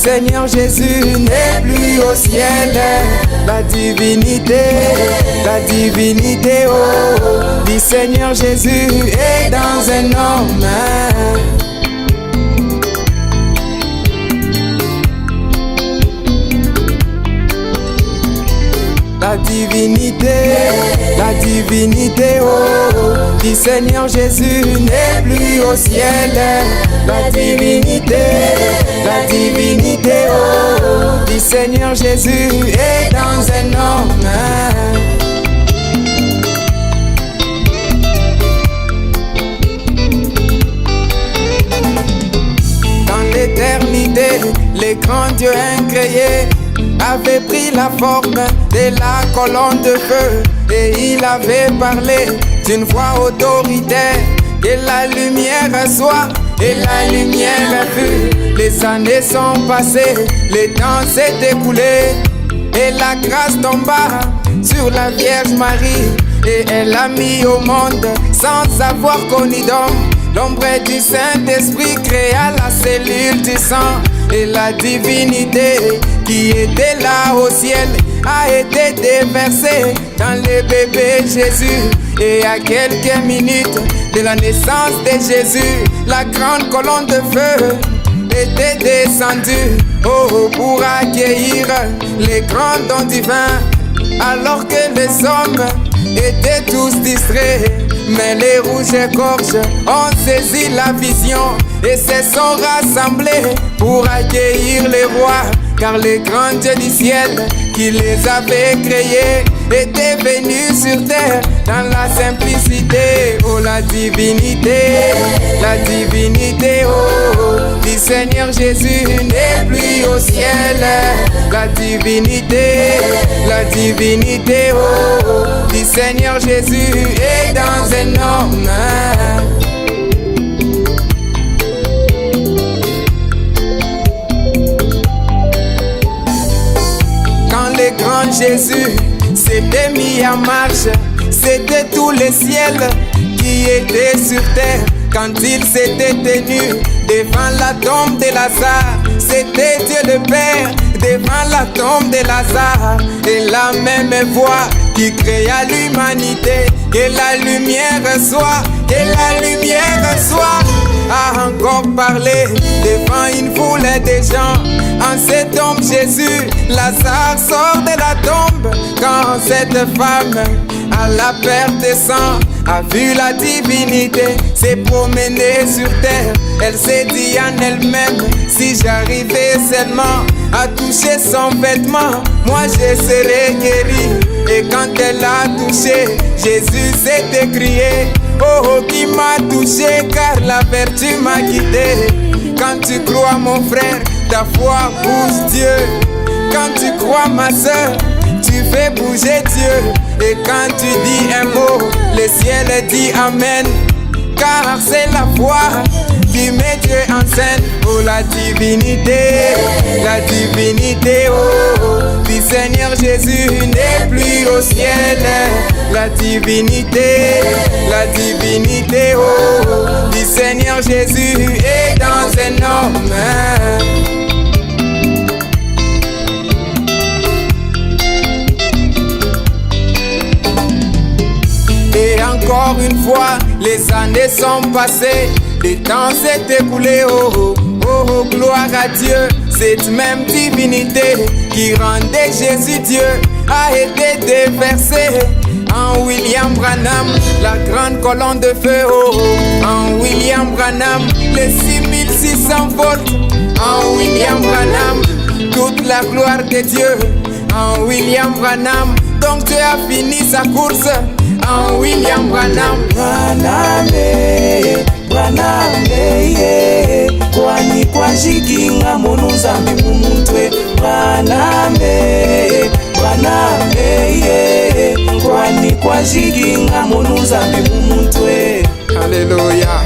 Seigneur Jésus n'est plus au ciel. La divinité, oh, du Seigneur Jésus est dans un homme. La divinité, oh, du Seigneur Jésus n'est plus au ciel. La divinité, oh, du Seigneur Jésus est dans un homme. Dans l'éternité, les grands dieux incréés avait pris la forme de la colonne de feu et il avait parlé d'une voix autoritaire. Que la lumière soit et la lumière fut. Les années sont passées, les temps s'est écoulé et la grâce tomba sur la Vierge Marie et elle a mis au monde sans avoir connu d'homme. L'ombre du Saint-Esprit créa la cellule du sang et la divinité qui était là au ciel a été déversée dans le bébé Jésus. Et à quelques minutes de la naissance de Jésus, la grande colonne de feu était descendue, oh, pour accueillir les grands dons divins. Alors que les hommes étaient tous distraits, mais les rouges-gorges ont saisi la vision et se sont rassemblés pour accueillir les rois. Car les grands dieux du ciel qui les avaient créés étaient venus sur terre dans la simplicité. Oh, la divinité, oh, du Seigneur Jésus n'est plus au ciel. La divinité, oh, du Seigneur Jésus est dans un homme. Le grand Jésus s'était mis en marche, c'était tous les ciels qui étaient sur terre. Quand il s'était tenu devant la tombe de Lazare, c'était Dieu le Père devant la tombe de Lazare. Et la même voix qui créa l'humanité, que la lumière soit, que la lumière soit, a encore parlé devant une foule de gens. En cet homme Jésus, Lazare sort de la tombe. Quand cette femme, à la perte de sang, a vu la divinité s'est promenée sur terre, elle s'est dit en elle-même: si j'arrivais seulement à toucher son vêtement, moi je serais guéri. Et quand elle a touché, Jésus s'est écrié: oh, qui m'a touché car la vertu m'a quitté. Quand tu crois mon frère, ta foi bouge Dieu. Quand tu crois ma soeur, tu fais bouger Dieu. Et quand tu dis un mot, le ciel dit Amen. Car c'est la foi qui met Dieu en scène. Oh, la divinité, oh, du Seigneur Jésus n'est plus au ciel. La divinité, oh, du Seigneur Jésus est dans un homme. Et encore une fois, les années sont passées, le temps s'est écoulé, oh, oh, oh, oh, gloire à Dieu. Cette même divinité qui rendait Jésus Dieu a été déversée en William Branham, la grande colonne de feu, oh, oh, en William Branham, les 6600 volts, en William Branham, toute la gloire de Dieu, en William Branham. Donc Dieu a fini sa course en William Branham. Branhame, kwani kwa jikinga munu zambi mumutwe. Branhame, kwani kwa jikinga munu zambi mumutwe. Alléluia.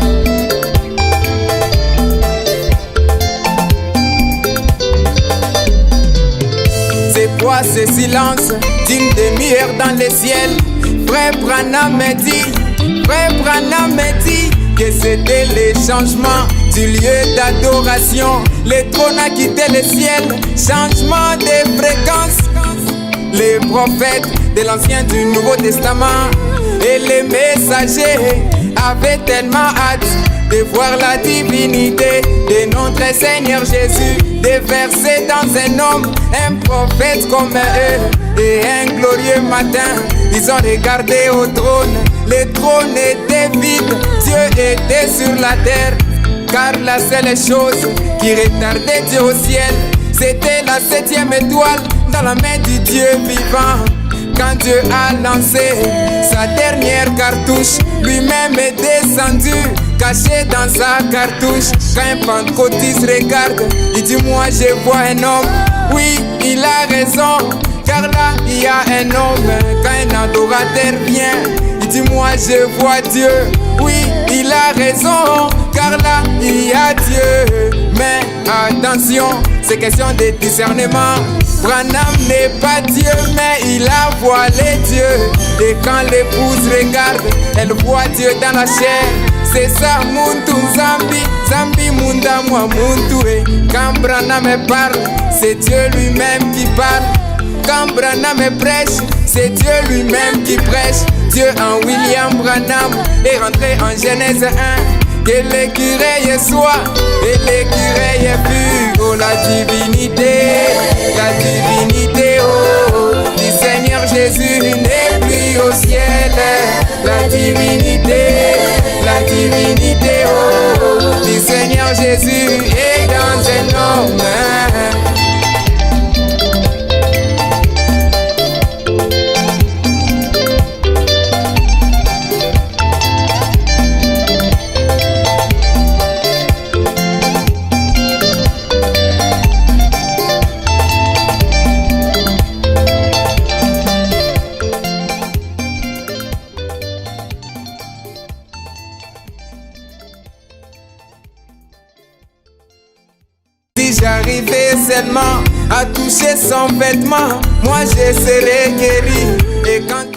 C'est quoi ce silence d'une demi-heure dans le ciel? Frère Branham me dit que c'était le changement du lieu d'adoration. Le trône a quitté le ciel, changement de fréquence. Les prophètes de l'Ancien du Nouveau Testament et les messagers avaient tellement hâte de voir la divinité de notre Seigneur Jésus, déversé dans un homme, un prophète comme eux. Et un glorieux matin, ils ont regardé au trône. Le trône était vide, Dieu était sur la terre. Car la seule chose qui retardait Dieu au ciel, c'était la 7e étoile dans la main du Dieu vivant. Quand Dieu a lancé sa dernière cartouche, lui-même est descendu, caché dans sa cartouche. Quand un pentecôtiste regarde, il dit moi je vois un homme. Oui, il a raison, car là il y a un homme. Quand un adorateur vient, il dit moi je vois Dieu. Oui, il a raison, car là il y a Dieu. Mais attention, c'est question de discernement. Branham n'est pas Dieu, mais il a voilé Dieu. Et quand l'épouse regarde, elle voit Dieu dans la chair. C'est ça, Muntu Zambi, Zambi Munda Mwa Muntu. Quand Branham parle, c'est Dieu lui-même qui parle. Quand Branham prêche, c'est Dieu lui-même qui prêche. Dieu en William Branham est rentré en Genèse 1. Que l'écureuil soit et l'écureuil fut. Oh la divinité, oh, du Seigneur Jésus n'est plus au ciel. La divinité, oh, du Seigneur Jésus est dans un homme. Si j'arrivais seulement à toucher son vêtement, moi je serais guéri. Et quand